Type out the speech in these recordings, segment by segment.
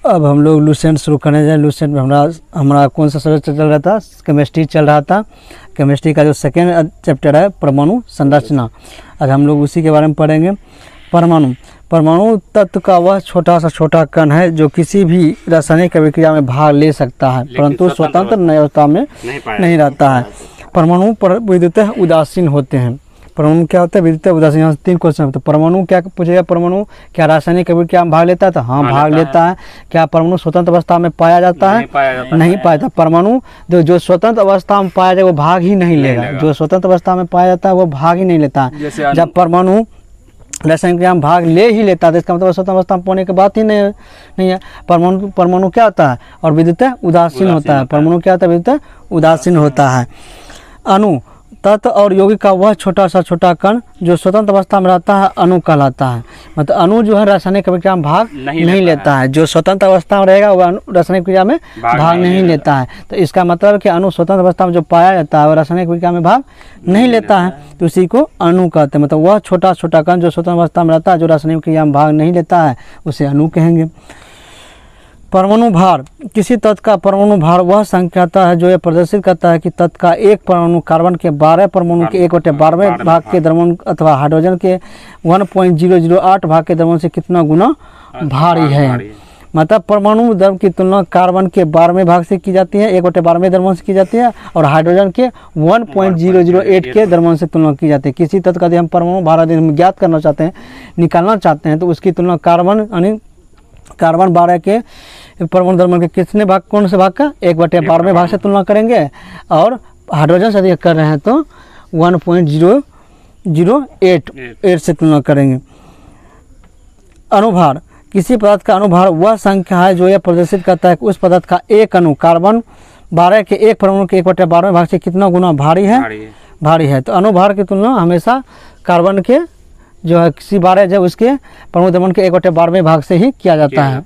अब हम लोग लूसेंट शुरू करने जाए। लूसेंट में हमारा कौन सा सब्जेक्ट चल रहा था? केमिस्ट्री चल रहा था। केमिस्ट्री का जो सेकेंड चैप्टर है परमाणु संरचना, आज हम लोग उसी के बारे में पढ़ेंगे। परमाणु तत्व का वह छोटा सा छोटा कण है जो किसी भी रासायनिक अभिक्रिया में भाग ले सकता है परंतु स्वतंत्र अवस्था में नहीं रहता है। परमाणु विद्युतः उदासीन होते हैं। परमाणु क्या होता है? विद्युतः उदासीन। यहाँ 3 क्वेश्चन होते हैं। परमाणु क्या पूछेगा? परमाणु क्या रासायनिक अभिक्रिया में भाग लेता है? तो हाँ, भाग लेता है। क्या परमाणु स्वतंत्र अवस्था में पाया जाता है? नहीं पाया जाता। परमाणु जो स्वतंत्र अवस्था में पाया जाए वो भाग ही नहीं लेगा। जो स्वतंत्र अवस्था में पाया जाता है वो भाग ही नहीं लेता है। जब परमाणु रासायनिक क्रिया में भाग ले ही लेता है तो इसका मतलब स्वतंत्र अवस्था में होने की बात ही नहीं है। परमाणु क्या होता है? और विद्युतः उदासीन होता है। परमाणु क्या होता है? विद्युतः उदासीन होता है। अणु तत्व और यौगिक का वह छोटा सा छोटा कण जो स्वतंत्र अवस्था में रहता है अणु कहलाता है। मतलब अणु जो है रासायनिक अभिक्रिया में भाग नहीं लेता है। जो स्वतंत्र अवस्था में रहेगा वह रासायनिक क्रिया में भाग नहीं लेता है। तो इसका मतलब कि अणु स्वतंत्र अवस्था में जो पाया जाता है वह रासायनिक क्रिया में भाग नहीं लेता है, तो उसी को अणु कहते हैं। मतलब वह छोटा छोटा कण जो स्वतंत्र अवस्था में रहता है जो रासायनिक क्रिया में भाग नहीं लेता है उसे अणु कहेंगे। परमाणु भार, किसी तत्व का परमाणु भार वह संख्याता है जो यह प्रदर्शित करता है कि तत्व का एक परमाणु कार्बन के 12 परमाणु के 1/12वें भाग के द्रव्यमान अथवा हाइड्रोजन के 1.008 भाग के द्रव्यमान से कितना गुना भारी है। मतलब परमाणु द्रव्य की तुलना कार्बन के 12वें भाग से की जाती है, 1/12वें द्रव्यमान से की जाती है, और हाइड्रोजन के 1.008 के द्रव्यमान से तुलना की जाती है। किसी तत्व का यदि हम परमाणु भार ज्ञात करना चाहते हैं, निकालना चाहते हैं, तो उसकी तुलना कार्बन 12 के परमाणु द्रव्यमान के कितने भाग, कौन से भाग का? 1/12वें भाग से तुलना करेंगे, और हाइड्रोजन से यदि कर रहे हैं तो 1.008 से तुलना करेंगे। अणुभार, किसी पदार्थ का अणुभार वह संख्या है जो यह प्रदर्शित करता है कि उस पदार्थ का एक अणु कार्बन 12 के एक परमाणु के 1/12वें भाग से कितना गुना भारी है। तो अणुभार की तुलना हमेशा कार्बन के जो है किसी 12 जो उसके परमाणु द्रव्यमान के 1/12वें भाग से ही किया जाता है।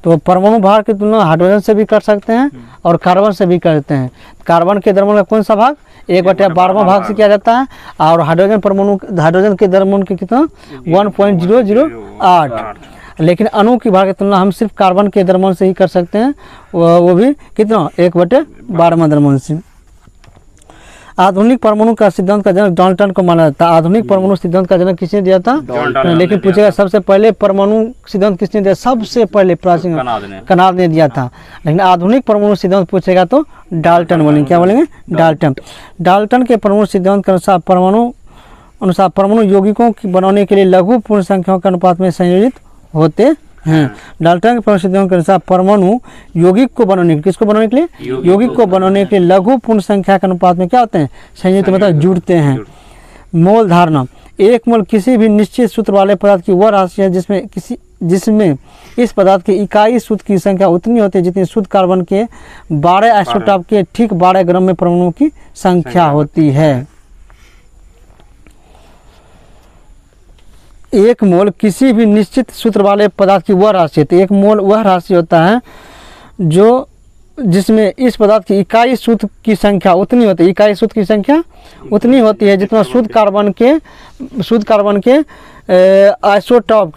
तो परमाणु भार की तुलना हाइड्रोजन से भी कर सकते हैं और कार्बन से भी करते हैं। कार्बन के द्रव्यमान का कौन सा भाग? 1/12वां भाग से किया जाता है, और हाइड्रोजन के द्रव्यमान के कितना? 1.008। लेकिन अणु की भार की तुलना हम सिर्फ कार्बन के द्रव्यमान से ही कर सकते हैं, वो भी कितना? 1/12वां द्रव्यमान से। आधुनिक परमाणु का सिद्धांत का जनक डाल्टन को माना जाता है। आधुनिक परमाणु सिद्धांत का जनक किसने दिया था? लेकिन पूछेगा सबसे पहले परमाणु सिद्धांत किसने दिया? सबसे पहले प्राचीन कनाद ने दिया था। लेकिन आधुनिक परमाणु सिद्धांत पूछेगा तो डाल्टन बोलेंगे। क्या बोलेंगे? डाल्टन के परमाणु सिद्धांत के अनुसार परमाणु यौगिकों की बनाने के लिए लघु पूर्ण संख्याओं के अनुपात में संयोजित होते हैं। डाल्टन के परमाणु सिद्धांत के अनुसार परमाणु यौगिक को बनाने, किसको बनाने के लिए? यौगिक को बनाने के लिए लघु पूर्ण संख्या के अनुपात में क्या होते हैं? संयुक्त, मतलब जुड़ते हैं। मोल धारणा, एक मोल किसी भी निश्चित सूत्र वाले पदार्थ की वह राशि है जिसमें इस पदार्थ की इकाई सूत्र की संख्या उतनी होती है जितनी शुद्ध कार्बन के 12 आइसोटॉप के ठीक 12 ग्राम में परमाणुओं की संख्या होती है। एक मोल किसी भी निश्चित सूत्र वाले पदार्थ की वह राशि है। तो एक मोल वह राशि होता है जिसमें इस पदार्थ की इकाई सूत्र की संख्या उतनी होती है। इकाई सूत्र की संख्या उतनी होती है जितना शुद्ध कार्बन के आइसोटॉप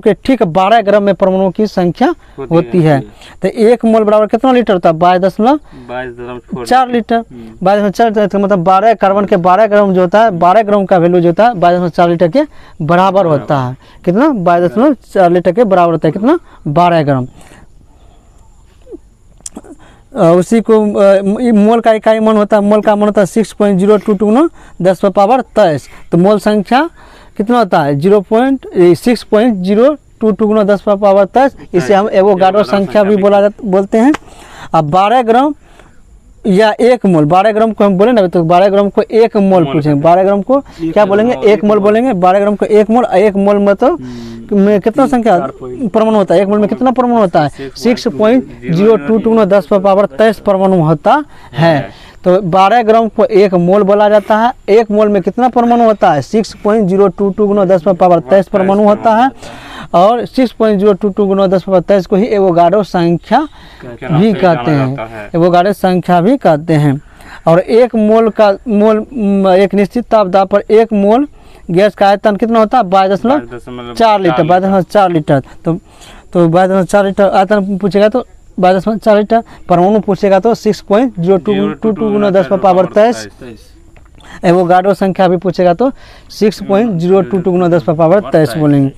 के ठीक 12 ग्राम में परमाणुओं की संख्या होती है। तो एक मोल बराबर कितना लीटर होता है? 22.4 लीटर। 22.4 लीटर तो मतलब 12 कार्बन के 12 ग्राम जो होता है, 12 ग्राम का वैल्यू जो होता है 22.4 लीटर के बराबर होता है। कितना? 22.4 लीटर के बराबर होता है। कितना? 12 ग्राम। उसी को मोल का इकाई मन होता है। मोल का मन होता है 6.022 10⁻23। तो मोल संख्या कितना होता है? 6.022 10⁻23। इसे हम एवोगाड्रो संख्या भी बोलते हैं। अब 12 ग्राम या एक मोल, 12 ग्राम को हम बोले ना, तो 12 ग्राम को एक मोल पूछेंगे। 12 ग्राम को क्या बोलेंगे? एक मोल बोलेंगे। 12 ग्राम को एक मोल। एक मोल मतलब में कितना संख्या परमाणु होता है? एक मोल में कितना परमाणु होता है? 6.022 10⁻23 परमाणु होता है। तो 12 ग्राम को एक मोल बोला जाता है। एक मोल में कितना परमाणु होता है? 6.022 10⁻23 परमाणु होता है। और 6.022 10⁻23 को ही एवोगाड्रो संख्या भी कहते हैं। एवोगाड्रो संख्या भी कहते हैं। और एक मोल एक निश्चित तापमान पर एक मोल गैस का आयतन कितना होता है? 22.4 लीटर। 22.4 लीटर। तो 22.4 आयतन पूछेगा तो 22.4 परमाणु पूछेगा तो 6.0222 गुना 10 पर पावर 23। एवोगाड्रो संख्या भी पूछेगा तो 6.022 गुना 10 पर पावर 23 बोलेंगे।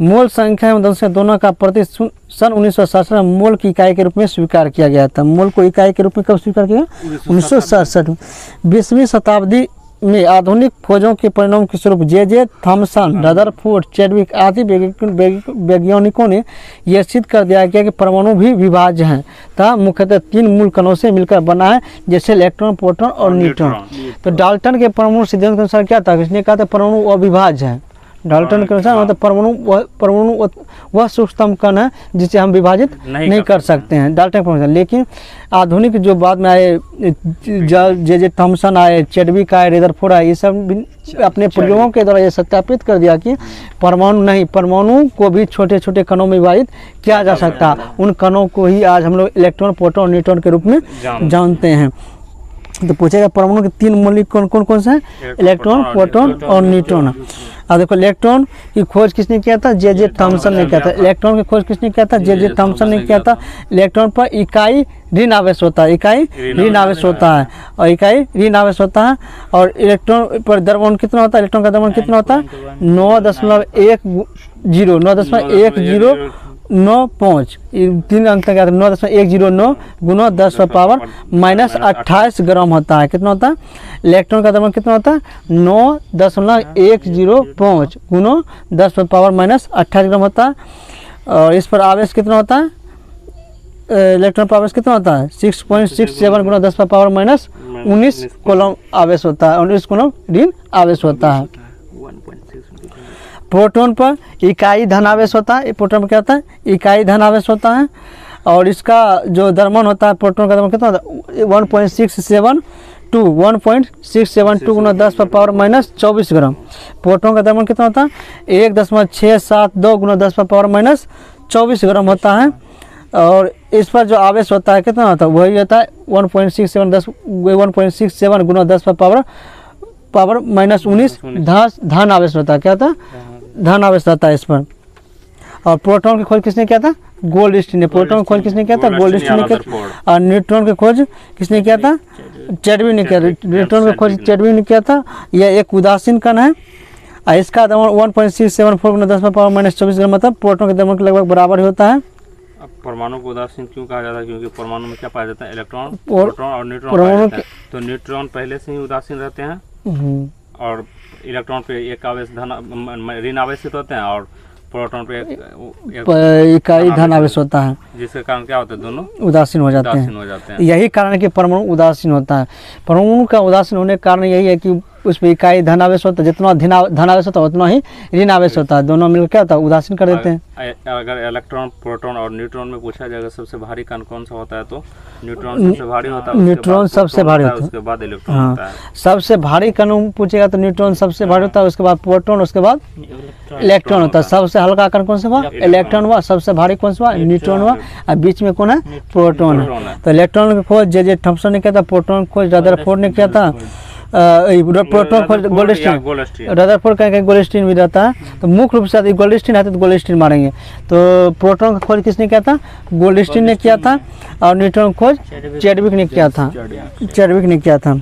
मोल संख्या एवं दोनों का प्रति सन 1967 में मोल की इकाई के रूप में स्वीकार किया गया था। मोल को इकाई के रूप में कब स्वीकार किया? 1967 में। 20वीं शताब्दी में आधुनिक खोजों के परिणाम के स्वरूप जे थॉमसन, रदरफोर्ड, चैडविक आदि वैज्ञानिकों ने यह सिद्ध कर दिया गया कि परमाणु भी विभाज्य हैं तथा मुख्यतः 3 मूल कणों से मिलकर बना है, जैसे इलेक्ट्रॉन, प्रोटॉन और न्यूट्रॉन। तो डाल्टन के परमाणु सिद्धांत के अनुसार क्या था? किसने कहा था परमाणु अविभाज्य है? डाल्टन के अनुसार मतलब परमाणु वह सूक्ष्मतम कण है जिसे हम विभाजित नहीं कर सकते हैं, डाल्टन के अनुसार। लेकिन आधुनिक जो बाद में आए, जे थॉमसन आए, चैडविक आए, रदरफोर्ड आए, ये सब अपने प्रयोगों के द्वारा ये सत्यापित कर दिया कि परमाणु नहीं, परमाणु को भी छोटे छोटे कणों में विभाजित किया जा सकता। उन कणों को ही आज हम लोग इलेक्ट्रॉन, प्रोटॉन और न्यूट्रॉन के रूप में जानते हैं। तो पूछेगा परमाणु के 3 मौलिक कौन कौन से हैं? इलेक्ट्रॉन, प्रोटॉन और न्यूट्रॉन। अब देखो इलेक्ट्रॉन की खोज किसने किया था? जे थॉमसन ने किया था। इलेक्ट्रॉन की खोज किसने किया था? जे थॉमसन ने किया था। इलेक्ट्रॉन पर इकाई ऋण आवेश होता है, इकाई ऋण आवेश होता है और इकाई ऋण आवेश होता है। और इलेक्ट्रॉन पर द्रव्यमान कितना होता है? इलेक्ट्रॉन का द्रव्यमान कितना होता है? 9.1095 3 अंक तक 9.109 गुना 10 पर पावर माइनस 28 ग्राम होता है। कितना होता है? इलेक्ट्रॉन का द्रव्यमान कितना होता है? 9.105 गुना 10 पर पावर माइनस 28 ग्राम होता है। और इस पर आवेश कितना होता है? इलेक्ट्रॉन पर आवेश कितना होता है? 6.67 गुना 10 पर पावर माइनस 19 कूलम आवेश होता है, 19 कूलम ऋण आवेश होता है। प्रोटॉन पर इकाई धन आवेश होता है। प्रोटॉन पर क्या होता है? इकाई धन आवेश होता है। और इसका जो द्रव्यमान होता है, प्रोटॉन का द्रव्यमान कितना होता है? 1.672 गुना 10 पर पावर माइनस 24 ग्राम। प्रोटॉन का द्रव्यमान कितना होता है? 1.672 गुना 10 पर पावर माइनस 24 ग्राम होता है। और इस पर जो आवेश होता है कितना होता है? वही होता है 1.67 गुना 10 पर पावर माइनस 19 धन आवेश होता है। क्या होता है? धन आवेश रहता है इस पर। और प्रोटॉन की खोज किसने किया था? गोल्डस्टीन ने। प्रोटॉन की खोज किसने किया था? गोल्डस्टीन ने किया। और न्यूट्रॉन की खोज किसने किया था? चैडविक ने किया। न्यूट्रॉन की खोज चैडविक ने किया था। यह एक उदासीन कण है। इसका द्रव्यमान 1.674 गुना 10 पर पावर माइनस 24 ग्राम होता है। प्रोटॉन के द्रव्यमान के लगभग बराबर होता है। परमाणु को उदासीन क्यों कहा जाता है? क्योंकि परमाणु में क्या पाया जाता है? इलेक्ट्रॉन, प्रोटॉन और न्यूट्रॉन पाए जाते हैं। तो न्यूट्रॉन पहले से ही उदासीन रहते हैं और इलेक्ट्रॉन पे एक आवेश ऋण आवेशित होते हैं और प्रोटॉन पे इकाई धन आवेश होता है, जिसके कारण क्या होता है? दोनों उदासीन हो जाते हैं। यही कारण है कि परमाणु उदासीन होता है। परमाणु का उदासीन होने का कारण यही है कि उसमें इकाई धन आवेश होता है, जितना धन आवेश होता है उतना ही ऋण आवेश होता है। दोनों मिलकर क्या होता है? उदासीन कर देते हैं। अगर इलेक्ट्रॉन, प्रोटॉन और न्यूट्रॉन में पूछा जाएगा सबसे भारी कण कौन सा होता है, तो न्यूट्रॉन सबसे भारी होता है। न्यूट्रॉन सबसे भारी होता है, उसके बाद इलेक्ट्रॉन होता है। सबसे भारी कण पूछेगा तो न्यूट्रॉन सबसे भारी होता है, उसके बाद प्रोटॉन, उसके बाद इलेक्ट्रॉन होता है। सबसे हल्का कण कौन सा हुआ? इलेक्ट्रॉन हुआ। सबसे भारी कौन सा हुआ? न्यूट्रॉन हुआ। और बीच में कौन है? प्रोटॉन है। तो इलेक्ट्रॉन की खोज जे थॉमसन ने किया था। प्रोटॉन खोज रदरफोर्ड ने किया था। प्रोटॉन खोज गोल्डस्टीन, रदरफोर्ड का गोल्डस्टीन भी रहता है। तो मुख्य रूप से गोल्डस्टीन आते तो गोल्डस्टीन मारेंगे। तो प्रोटॉन का खोज किसने किया था? गोल्डस्टीन ने किया था। और न्यूट्रॉन खोज चैडविक ने किया था। चैडविक ने किया था।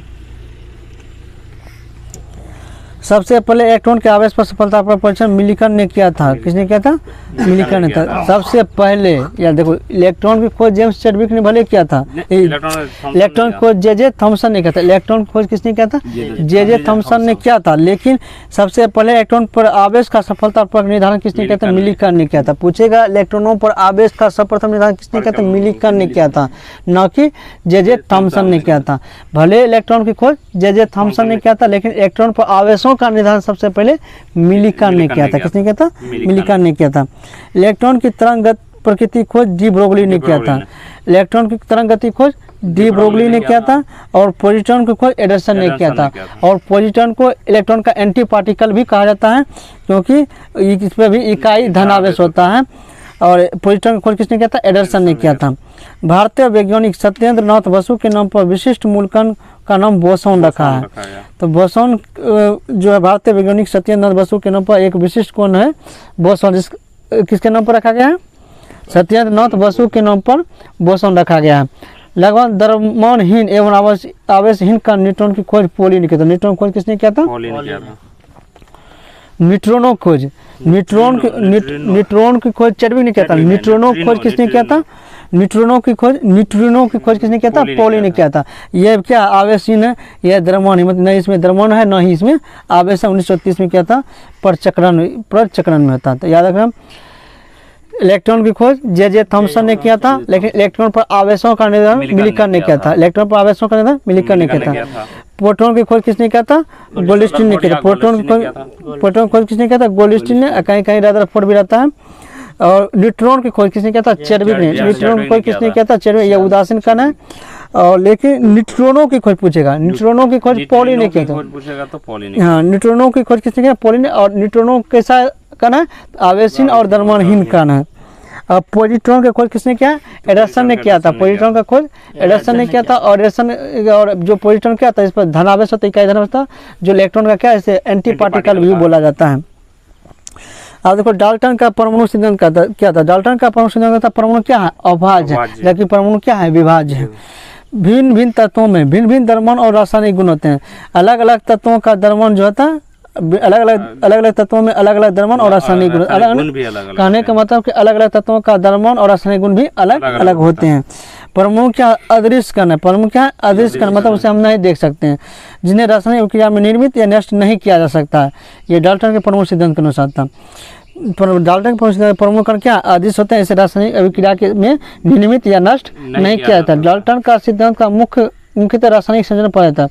सबसे पहले इलेक्ट्रॉन के आवेश पर सफलतापूर्वक परीक्षण मिलिकन ने किया था। किसने किया था? मिलिकन ने था सबसे पहले। यार देखो, इलेक्ट्रॉन की खोज जेम्स चैडविक ने भले किया था। इलेक्ट्रॉन की खोज जे थॉमसन ने किया था। इलेक्ट्रॉन की खोज किसने किया था? जे थॉमसन ने किया था। लेकिन सबसे पहले इलेक्ट्रॉन पर आवेश का सफलतापूर्वक निर्धारण किसने किया था? मिलिकन ने किया था। पूछेगा इलेक्ट्रॉनों पर आवेश का सर्वप्रथम निर्धारण किसने किया था? मिलिकन ने किया था, न कि जे थॉमसन ने किया था। भले इलेक्ट्रॉन की खोज जे थॉमसन ने किया था, लेकिन इलेक्ट्रॉन पर आवेशों का निर्धारण सबसे पहले मिलिकन ने किया था। किसने किया था? मिलिकन ने किया था। इलेक्ट्रॉन की तरंग प्रकृति खोज डी ब्रोगली ने किया था। इलेक्ट्रॉन की तरंग गति खोज डी ब्रोगली ने किया था। और प्रोटॉन की खोज एंडरसन ने किया था। और प्रोटॉन को इलेक्ट्रॉन का एंटी पार्टिकल भी कहा जाता है, क्योंकि इसमें भी इकाई धन आवेश होता है। और प्रोटॉन की खोज किसने किया था? एंडरसन ने किया था। भारतीय वैज्ञानिक सत्येंद्र नाथ बसु के नाम पर विशिष्ट मूलकण का नाम बोसॉन रखा है। तो बोसॉन जो है भारतीय वैज्ञानिक सत्येंद्र नाथ बसु के नाम पर एक विशिष्ट कण है बोसॉन, किसके नाम पर रखा गया है? सत्येंद्र नाथ बसु के नाम पर बोसोन रखा गया है। लगभग द्रव्यमानहीन एवं आवेशहीन का न्यूट्रॉन की खोज पोली ने किया था। न्यूट्रॉन खोज किसने किया था? पॉली ने किया था। न्यूट्रॉनो खोज न्यूट्रॉन की खोज चेडविक ने किया था। न्यूट्रॉनो खोज किसने किया था? न्यूट्रिनो की खोज किसने किया था? पॉली ने किया था। यह क्या आवेशहीन है, यह द्रव्यमान, मतलब न इसमें द्रव्यमान है न ही इसमें आवेश है। 1930 में किया था, प्रचक्रण में होता। तो याद रखना। इलेक्ट्रॉन की खोज जे थॉमसन ने किया था, लेकिन इलेक्ट्रॉन पर आवेशों का निर्धारण मिलिकर ने किया था। इलेक्ट्रॉन पर आवेशों का निर्धारण मिलिकर ने किया था। प्रोटॉन की खोज किसने किया था? गोल्डस्टीन ने किया था। प्रोटॉन की खोज किसने किया था? गोल्डस्टीन ने। कहीं कहीं रदरफोर्ड भी रहता है। और न्यूट्रॉन की खोज किसने किया था? चेडविक ने। न्यूट्रॉन की खोज किसने किया था? चेडविक। यह उदासीन कण है। और लेकिन न्यूट्रॉनों की खोज पूछेगा, न्यूट्रॉनों की खोज पॉली ने किया था। हाँ, न्यूट्रॉनों की खोज किसने किया? पॉली ने। और न्यूट्रॉनों कैसा कण है? आवेशहीन और द्रव्यमानहीन कण है। और पॉजिट्रॉन की खोज किसने किया? एडरसन ने किया था। पॉजिट्रॉन का खोज एडरसन ने किया था। और एडरसन और जो पॉजिट्रॉन क्या था, इस पर धनावेश होता है, इकाई धनावेश था। जो इलेक्ट्रॉन का क्या है, इसे एंटी पार्टिकल भी बोला जाता है। अब देखो डाल्टन का परमाणु सिद्धांत क्या था? डाल्टन का परमाणु सिद्धांत था परमाणु क्या है? अभाज्य है। जबकि परमाणु क्या है? विभाज्य है। भिन्न भिन्न तत्वों में भिन्न भिन्न द्रव्यमान और रासायनिक गुण होते हैं। अलग अलग तत्वों का द्रव्यमान जो होता है, अलग अलग तत्वों में अलग अलग द्रव्यमान और रासायनिक गुण कहने का मतलब कि अलग अलग तत्वों का द्रव्यमान और रासायनिक गुण भी अलग अलग होते हैं। परमाणु क्या? अदृश्य कण है। परमाणु क्या है? अदृश्य कण, मतलब उसे हम नहीं देख सकते हैं, जिन्हें रासायनिक क्रिया में निर्मित या नष्ट नहीं किया जा सकता है। ये डाल्टन के परमाणु सिद्धांत के अनुसार था। डाल्टन के परमाणु कण क्या? अदृश्य होते हैं, इसे रासायनिक अभिक्रिया में निर्मित या नष्ट नहीं किया जाता। डाल्टन का सिद्धांत का मुख्यतः रासायनिक संयोजन पर था।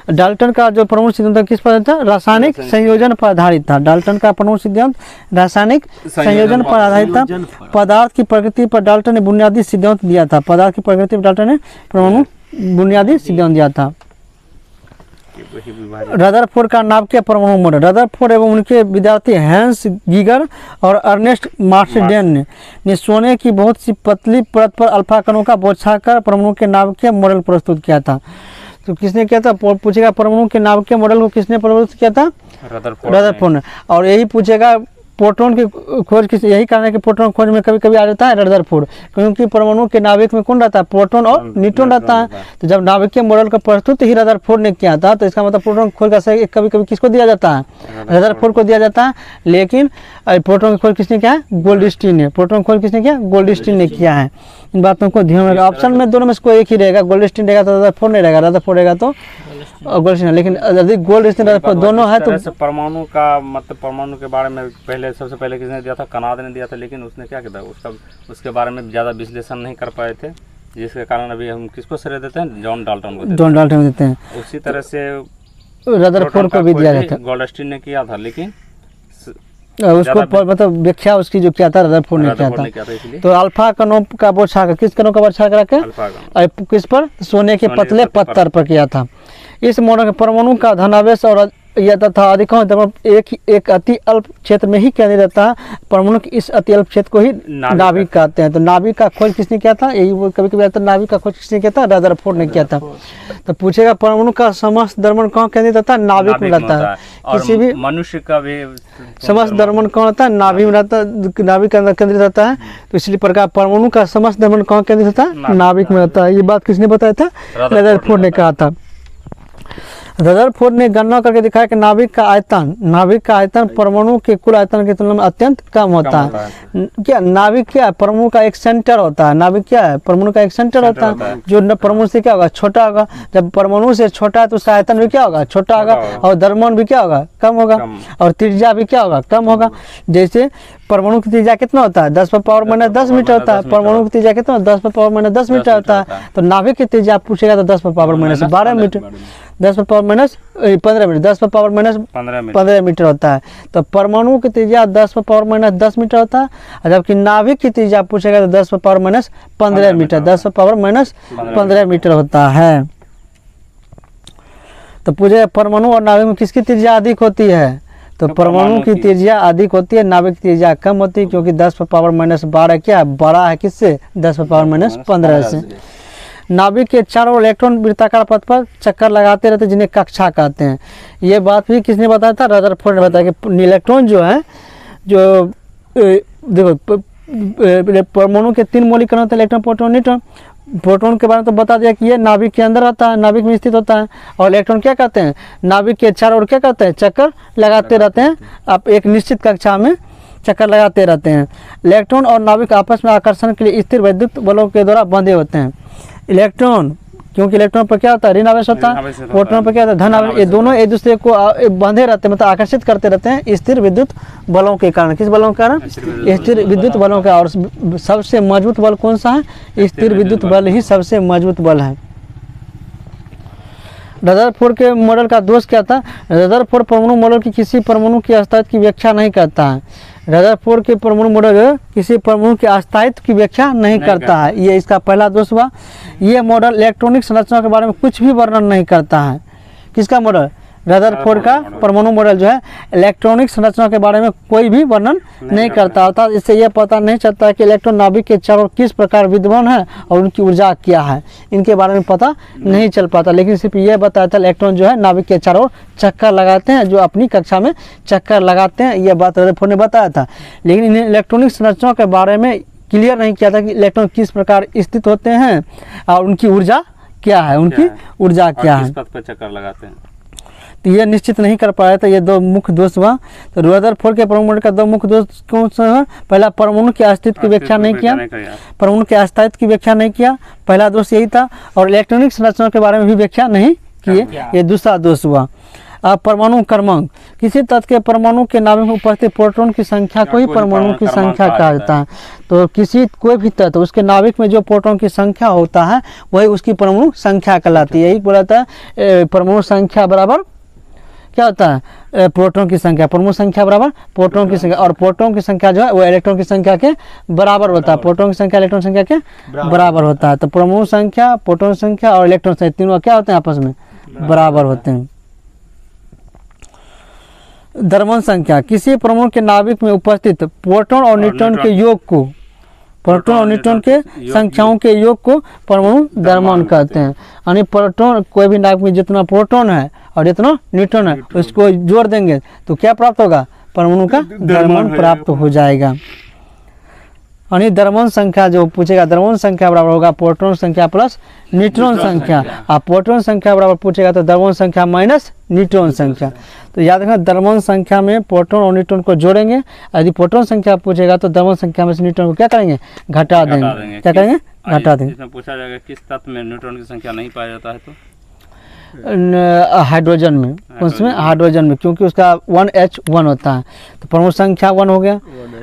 डाल्टन का जो परमाणु सिद्धांत किस पर था? रासायनिक संयोजन पर आधारित था। डाल्टन का परमाणु सिद्धांत रासायनिक संयोजन पर आधारित था। पदार्थ की प्रकृति पर डाल्टन ने बुनियादी सिद्धांत दिया था। पदार्थ की प्रकृति पर डाल्टन ने परमाणु बुनियादी सिद्धांत दिया था। रदरफोर्ड का नाभिकीय परमाणु मॉडल। रदरफोर्ड एवं उनके विद्यार्थी हैंस गीगर और अर्नेस्ट मार्शडेन ने सोने की बहुत सी पतली परत पर अल्फा कणों का बौछाकर परमाणु के नाभिकीय मॉडल प्रस्तुत किया था। तो किसने किया था? पूछेगा परमाणु के नाभिकीय मॉडल को किसने प्रस्तुत किया था? रदरफोर्ड ने। और यही पूछेगा प्रोटॉन की खोज किस, यही कारण है कि प्रोटॉन खोज में कभी कभी आ जाता है रदरफोर्ड, क्योंकि परमाणु के नाभिक में कौन रहता है? प्रोटॉन और न्यूट्रॉन रहता है। तो जब नाभिकीय मॉडल का प्रस्तुत ही रदरफोर्ड ने किया था, तो इसका मतलब प्रोटॉन खोज का सही कभी कभी किसको दिया जाता है? रदरफोर्ड को दिया जाता है। लेकिन प्रोटॉन की खोज किसने किया है? गोल्डस्टीन ने। प्रोटॉन खोज किसने किया? गोल्डस्टीन ने किया है। इन बातों को ध्यान रखना। ऑप्शन में दोनों में से कोई एक ही रहेगा। गोल्डस्टीन रहेगा तो रदरफोर्ड नहीं रहेगा, रदरफोर्ड रहेगा तो गोल्डस्टीन। लेकिन यदि गोल्डस्टीन रदरफोर्ड दोनों है तो परमाणु का मतलब परमाणु के बारे में सबसे पहले किसने दिया था? कनाड ने दिया था। लेकिन उसने क्या किया था? उसके बारे में ज़्यादा विश्लेषण नहीं कर पाए थे, जिसके कारण अभी हम किसको श्रेय देते हैं? जॉन डाल्टन को देते हैं। उसी तरह से रदरफोर्ड को भी दिया जाता है। गोल्डस्टीन ने किया था, लेकिन उसको मतलब व्याख्या उसकी जो किया था रदरफोर्ड ने किया था। तो अल्फा कणों का बौछाकर, किस कणों का बौछाकर रखे? किस पर? सोने के पतले पत्थर पर किया था। इस मॉडल के परमाणु का धनावेश और यह तथा अधिकांश द्रव्यमान एक अति अल्प क्षेत्र में ही केंद्रित रहता है। परमाणु के इस अति अल्प क्षेत्र को ही नाभिक कहते हैं। तो नाभिक का खोज किसने किया था? यही कभी कभी आता है, नाभिक का खोज किसने किया था? रदरफोर्ड ने किया था। तो पूछेगा परमाणु का समस्त द्रव्यमान कहाँ केंद्रित रहता है? नाभिक में रहता है। किसी भी मनुष्य का भी समस्त द्रव्यमान कहाँ रहता है? नाभिक में रहता है, नाभिक के अंदर केंद्रित रहता है। तो इसलिए प्रकार परमाणु का समस्त द्रव्यमान कहाँ केंद्रित रहता है? नाभिक में रहता है। ये बात किसने बताया था? रदरफोर्ड ने कहा था। रदरफोर्ड ने गणना करके दिखाया कि नाभिक का आयतन परमाणु के कुल आयतन की तुलना में अत्यंत कम होता है। क्या नाभिक क्या है? परमाणु का एक सेंटर होता है। नाभिक क्या है? परमाणु का एक सेंटर होता है, जो परमाणु से क्या होगा? छोटा होगा। जब परमाणु से छोटा है तो उसका आयतन भी क्या होगा? छोटा होगा। और द्रव्यमान भी क्या होगा? कम होगा। और त्रिज्या भी क्या होगा? कम होगा। जैसे परमाणु की त्रिज्या कितना होता है? 10⁻⁻10 मीटर होता है। परमाणु की त्रिज्या कितना? 10⁻⁻10 मीटर होता है। तो नाभिक की त्रिज्या पूछेगा तो 10⁻⁻12 मीटर, 10⁻⁻15 मीटर, 10⁻⁻15 मीटर होता है। तो परमाणु की त्रिज्या 10⁻⁻10 मीटर होता है। जबकि नाभिक की त्रिज्या पूछेगा तो 10⁻⁻15 मीटर, 10⁻⁻15 मीटर होता है। तो पूछे परमाणु और नाभिक में किसकी त्रिज्या अधिक होती है? तो परमाणु की त्रिज्या अधिक होती है, नाभिक की त्रिज्या कम होती है, क्योंकि 10⁻⁻12 क्या बड़ा है? किससे? 10⁻⁻15 से। नाभिक के चारों इलेक्ट्रॉन वृत्ताकार पथ पर चक्कर लगाते रहते, जिन्हें कक्षा कहते हैं। ये बात भी किसने बताया था? रदरफोर्ड ने बताया कि इलेक्ट्रॉन जो है, जो देखो परमाणु के 3 मौलिक कण होते हैं, इलेक्ट्रॉन, प्रोटॉन, न्यूट्रॉन। प्रोटॉन के बारे में तो बता दिया कि ये नाभिक के अंदर रहता है, नाभिक में स्थित होता है। और इलेक्ट्रॉन क्या करते हैं, नाभिक के चारों ओर क्या करते हैं, चक्कर लगाते रहते हैं। आप एक निश्चित कक्षा में चक्कर लगाते रहते हैं। इलेक्ट्रॉन और नाभिक आपस में आकर्षण के लिए स्थिर विद्युत बलों के द्वारा बंधे होते हैं। इलेक्ट्रॉन, क्योंकि इलेक्ट्रॉन पर क्या होता है, ऋण आवेश होता है, प्रोटॉन पर क्या होता है, धन आवेश। ये दोनों एक दूसरे को बंधे रहते हैं, मतलब आकर्षित करते रहते हैं स्थिर विद्युत बलों के कारण। किस बलों के कारण, स्थिर विद्युत बलों का। और सबसे मजबूत बल कौन सा है, स्थिर विद्युत बल ही सबसे मजबूत बल है। रदरफोर्ड के मॉडल का दोष क्या था, रदरफोर्ड परमाणु मॉडल की किसी परमाणु के अस्तित्व की व्याख्या नहीं करता है। रदरफोर्ड के परमाणु मॉडल किसी परमाणु के अस्तित्व की व्याख्या नहीं करता है, ये इसका पहला दोष हुआ। ये मॉडल इलेक्ट्रॉनिक संरचना के बारे में कुछ भी वर्णन नहीं करता है। किसका मॉडल, रदरफोर्ड का परमाणु मॉडल जो है इलेक्ट्रॉनिक संरचना के बारे में कोई भी वर्णन नहीं करता होता। इससे यह पता नहीं चलता कि इलेक्ट्रॉन नाभिक के चारों ओर किस प्रकार विद्यमान है और उनकी ऊर्जा क्या है, इनके बारे में पता नहीं चल पाता। लेकिन सिर्फ यह बताया था इलेक्ट्रॉन जो है नाभिक के चारों ओर चक्कर लगाते हैं, जो अपनी कक्षा में चक्कर लगाते हैं, यह बात रदरफोर्ड ने बताया था। लेकिन इन्हें इलेक्ट्रॉनिक संरचना के बारे में क्लियर नहीं किया था कि इलेक्ट्रॉन किस प्रकार स्थित होते हैं और उनकी ऊर्जा क्या है, उनकी ऊर्जा क्या है, किस पथ पर चक्कर लगाते हैं। तो यह निश्चित नहीं कर पाया था। ये दो मुख्य दोष हुआ। तो रदरफोर्ड के परमाणु मॉडल का दो मुख्य दोष कौन सा है, पहला परमाणु के अस्तित्व की व्याख्या नहीं किया, परमाणु के अस्तित्व की व्याख्या नहीं किया, पहला दोष यही था। और इलेक्ट्रॉनिक संरचना के बारे में भी व्याख्या नहीं किए, ये दूसरा दोष हुआ। अब परमाणु क्रमांक, किसी तत्व के परमाणु के नाभिक में उपस्थित प्रोटॉन की संख्या को ही परमाणु की संख्या कहा जाता है। तो किसी कोई भी तत्व उसके नाभिक में जो प्रोटॉन की संख्या होता है वही उसकी परमाणु संख्या कहलाती है। यही बोला था परमाणु संख्या बराबर क्या होता है, प्रोटॉन की संख्या, परमाणु संख्या बराबर प्रोटॉन की संख्या। और प्रोटॉन की संख्या जो है वो इलेक्ट्रॉन की संख्या के बराबर होता है, प्रोटॉन की संख्या इलेक्ट्रॉन संख्या के बराबर होता है। तो परमाणु संख्या, प्रोटॉन संख्या और इलेक्ट्रॉन संख्या तीनों क्या होते हैं, आपस में बराबर होते हैं। द्रव्यमान संख्या, किसी परमाणु के नाभिक में उपस्थित प्रोटॉन और न्यूट्रॉन के योग को, प्रोटॉन और न्यूट्रॉन के संख्याओं के योग को परमाणु द्रव्यमान कहते हैं। यानी प्रोटॉन, कोई भी नाभिक में जितना प्रोटॉन है और जितना न्यूट्रॉन है उसको जोड़ देंगे तो क्या प्राप्त होगा, परमाणु का द्रव्यमान प्राप्त हो जाएगा। यानी द्रव्यमान संख्या जो पूछेगा, द्रव्यमान संख्या बराबर होगा प्रोटॉन संख्या प्लस न्यूट्रॉन संख्या। आप प्रोटॉन संख्या बराबर पूछेगा तो द्रव्यमान संख्या माइनस न्यूट्रॉन संख्या। तो याद रखना द्रव्यमान संख्या में प्रोटॉन और न्यूट्रॉन को जोड़ेंगे। यदि प्रोटॉन संख्या पूछेगा तो द्रव्यमान संख्या में से न्यूट्रॉन को क्या करेंगे, घटा देंगे। क्या करेंगे, घटा देंगे। इसमें पूछा जाएगा किस तत्व में न्यूट्रॉन की संख्या नहीं पाया जाता है, तो हाइड्रोजन में, उसमें हाइड्रोजन में, क्योंकि उसका 1H1 होता है। तो परमाणु संख्या 1 हो गया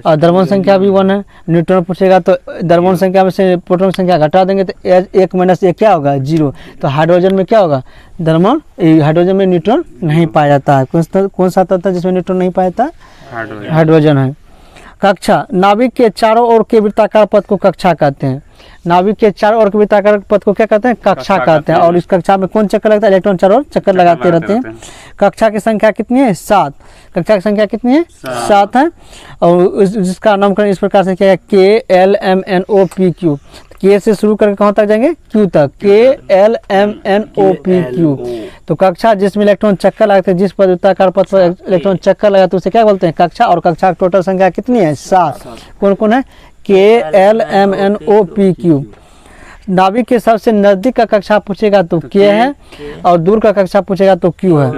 और द्रव्यमान संख्या भी 1 है। न्यूट्रॉन पूछेगा तो द्रव्यमान संख्या में से प्रोटॉन संख्या घटा देंगे तो 1 माइनस 1 क्या होगा, 0। तो हाइड्रोजन में क्या होगा, द्रव्यमान, हाइड्रोजन में न्यूट्रॉन नहीं पाया जाता है। कौन सा तत्व जिसमें न्यूट्रॉन नहीं पाया जाता है, हाइड्रोजन है। कक्षा, नाभिक के चारों ओर के वृत्ताकार पथ को कक्षा कहते हैं। नाभिक के चारों ओर के वृत्ताकार पथ को क्या कहते हैं, कक्षा कहते हैं। और इस कक्षा में कौन चक्कर लगता है, इलेक्ट्रॉन चारों ओर चक्कर लगाते रहते हैं। कक्षा की संख्या कितनी है, 7। कक्षा की संख्या कितनी है, 7 है। और जिसका नामकरण इस प्रकार से किया है, KLMNOPQ। के से शुरू करके कहाँ तक जाएंगे, क्यू तक, KLMNOPQ। तो कक्षा जिसमें इलेक्ट्रॉन चक्कर लगाते हैं, जिस पर वृत्ताकार पथ पर इलेक्ट्रॉन चक्कर लगाते हैं उसे क्या बोलते हैं, कक्षा। और कक्षा की टोटल संख्या कितनी है, 7। कौन कौन है, KLMNOPQ। नाभिक के सबसे नजदीक का कक्षा पूछेगा तो K है और दूर का कक्षा पूछेगा तो Q है।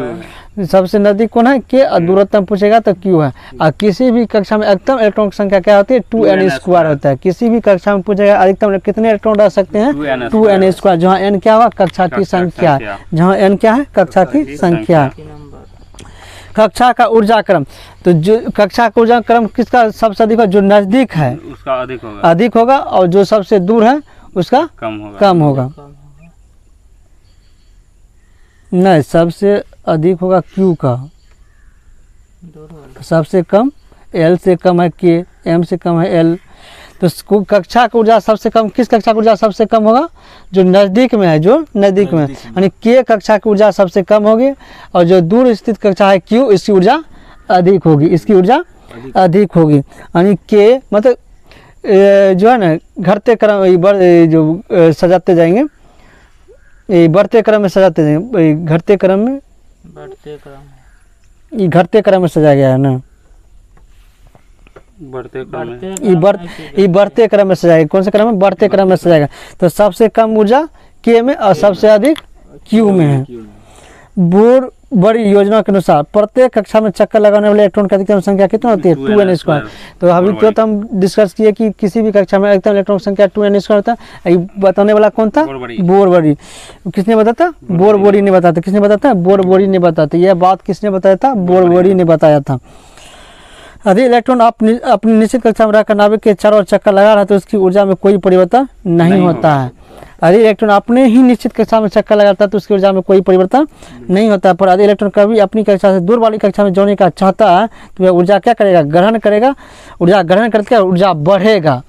सबसे नजदीक कौन है, K, और दूरतम पूछेगा तो Q है। और किसी भी कक्षा में अधिकतम इलेक्ट्रॉन की संख्या क्या होती है, 2n² होता है। किसी भी कक्षा में पूछेगा अधिकतम कितने इलेक्ट्रॉन रह सकते हैं, 2n², जहाँ n क्या हुआ, कक्षा की संख्या, जहाँ n क्या है, कक्षा की संख्या। कक्षा का ऊर्जा क्रम, तो जो कक्षा का ऊर्जा क्रम किसका सबसे अधिक होगा, जो नजदीक है उसका अधिक होगा और जो सबसे दूर है उसका कम होगा। नहीं, सबसे अधिक होगा Q का, सबसे कम L से कम है K, M से कम है L। तो कक्षा का ऊर्जा सबसे कम, किस कक्षा का ऊर्जा सबसे कम होगा, जो नज़दीक में है, जो नज़दीक में, यानी K कक्षा की ऊर्जा सबसे कम होगी और जो दूर स्थित कक्षा है Q, इसकी ऊर्जा अधिक होगी, इसकी ऊर्जा अधिक होगी। यानी K मतलब जो है ना घटते क्रम, जो सजाते जाएंगे, ये बढ़ते क्रम में सजाते जाएंगे, घटते क्रम में, ये घटते क्रम में सजाया गया है ना। बढ़ते क्रम में ये बढ़ते क्रम में सजाएगा। कौन से क्रम में? बढ़ते क्रम में सजाएगा। तो सबसे कम ऊर्जा के में और सबसे अधिक क्यू में है। बोर बड़ी योजना के अनुसार प्रत्येक कक्षा में चक्कर लगाने वाले इलेक्ट्रॉन की अधिकतम संख्या कितना होती है? 2n²। तो अभी तो हम डिस्कस किए कि किसी भी कक्षा में अधिकतम इलेक्ट्रॉन संख्या 2n² होता है। ये बताने वाला कौन था? बोरबड़ी। किसने बताया? बोरबड़ी ने बताया था। किसने बताया था? बोरबड़ी ने बताया था। यह बात किसने बताया था? बोरबड़ी ने बताया था। यदि इलेक्ट्रॉन अपनी निश्चित कक्षा में रहकर नाभिक के चारों ओर चक्कर लगा रहा है तो उसकी ऊर्जा में कोई परिवर्तन नहीं होता है। यदि इलेक्ट्रॉन अपने ही निश्चित कक्षा में चक्कर लगाता है तो उसकी ऊर्जा में कोई परिवर्तन नहीं होता है। पर यदि इलेक्ट्रॉन कभी अपनी कक्षा से दूर वाली कक्षा में जोड़ने का चाहता है तो वह ऊर्जा क्या करेगा? ग्रहण करेगा। ऊर्जा ग्रहण करके ऊर्जा बढ़ेगा।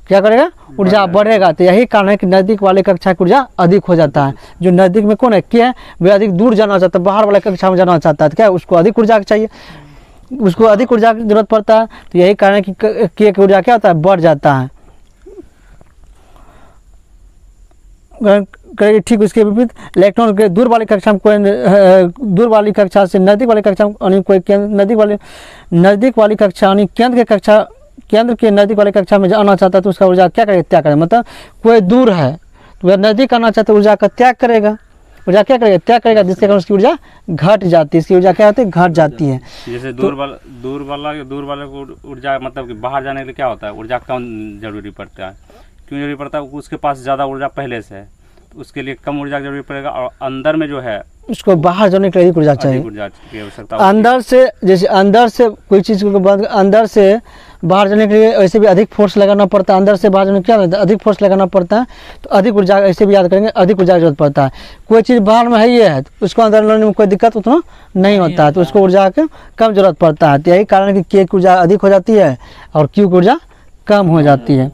क्या करेगा? ऊर्जा बढ़ेगा। तो यही कारण है कि नजदीक वाले कक्षा की ऊर्जा अधिक हो जाता है। जो नजदीक में कौन है? क्या है? वह अधिक दूर जाना चाहता है, बाहर वाले कक्षा में जाना चाहता है। तो क्या उसको अधिक ऊर्जा चाहिए, उसको अधिक ऊर्जा की जरूरत पड़ता है। तो यही कारण है कि के की ऊर्जा क्या होता है? बढ़ जाता है। करेगी ठीक उसके विपरीत इलेक्ट्रॉन के दूर वाली कक्षा में कोई दूर वाली कक्षा से नजदीक वाली कक्षा में कोई नजदीक वाली कक्षा यानी केंद्र के नजदीक वाली कक्षा में आना चाहता है तो उसका ऊर्जा क्या करेगा? त्याग करेगा। मतलब कोई दूर है तो वह नजदीक आना चाहता है, ऊर्जा का त्याग करेगा। ऊर्जा क्या करेगा? त्याग करेगा, जिसके कारण उसकी ऊर्जा घट जाती है। इसकी ऊर्जा क्या होती है? घट जाती है। जैसे दूर वाले को ऊर्जा मतलब कि बाहर जाने के लिए क्या होता है? ऊर्जा कम जरूरी पड़ता है। क्यों जरूरी पड़ता है? उसके पास ज़्यादा ऊर्जा पहले से है, तो उसके लिए कम ऊर्जा जरूरी पड़ेगा। और अंदर में जो है उसको बाहर जाने के लिए ऊर्जा चाहिए। ऊर्जा की आवश्यकता अंदर से, जैसे अंदर से कोई चीज़ को अंदर से बाहर जाने के लिए ऐसे भी अधिक फोर्स लगाना पड़ता है। अंदर से बाहर जाने क्या होता है? अधिक फोर्स लगाना पड़ता है। तो अधिक ऊर्जा, ऐसे भी याद करेंगे, अधिक ऊर्जा की जरूरत पड़ता है। कोई चीज़ बाहर में है ये है तो उसको अंदर लाने में कोई दिक्कत उतना नहीं होता है, तो उसको ऊर्जा की कम जरूरत पड़ता है। तो यही कारण है कि के की ऊर्जा अधिक हो जाती है और क्यू की ऊर्जा कम हो जाती है।